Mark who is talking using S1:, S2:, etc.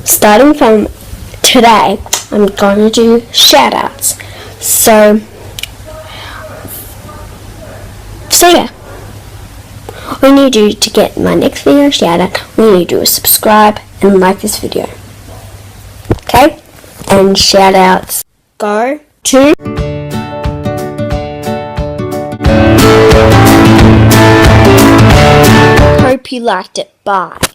S1: Starting from today, I'm going to do shout-outs. So yeah, all you need to do to get my next video shout-out, all you need to do is subscribe and like this video. Okay? And shout-outs go to... Hope you liked it. Bye.